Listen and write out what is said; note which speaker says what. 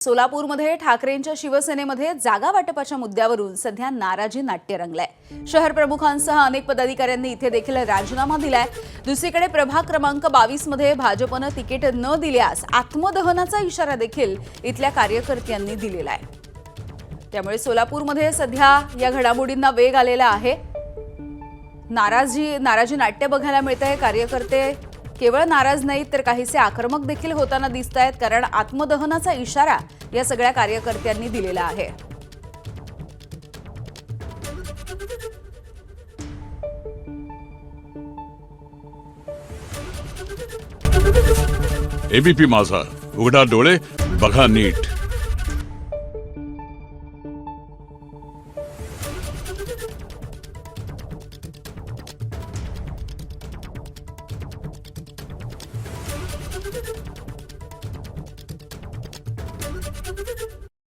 Speaker 1: सोलापूरमध्ये ठाकरेंच्या शिवसेनेमध्ये जागा वाटपाच्या मुद्द्यावरून सध्या नाराजी नाट्य रंगलाय। शहर प्रमुखांसह अनेक पदाधिकाऱ्यांनी इथे देखील राजीनामा दिलाय। दुसरीकडे प्रभाग क्रमांक 22 मध्ये भाजपने तिकीट न दिल्यास आत्मदहनाचा इशारा देखील इथल्या कार्यकर्त्यांनी दिलेला आहे। त्यामुळे सोलापूरमध्ये सध्या या घडामोडींना वेग आलेला आहे। नाराजी नाट्य बघायला मिळतंय। कार्यकर्ते केवळ नाराज नाहीत तर काहीसे आक्रमक देखील होताना दिसतायत, कारण आत्मदहनाचा इशारा या सगळ्या कार्यकर्त्यांनी दिलेला आहे।
Speaker 2: एबीपी माझा, उघडा डोळे बघा नीट।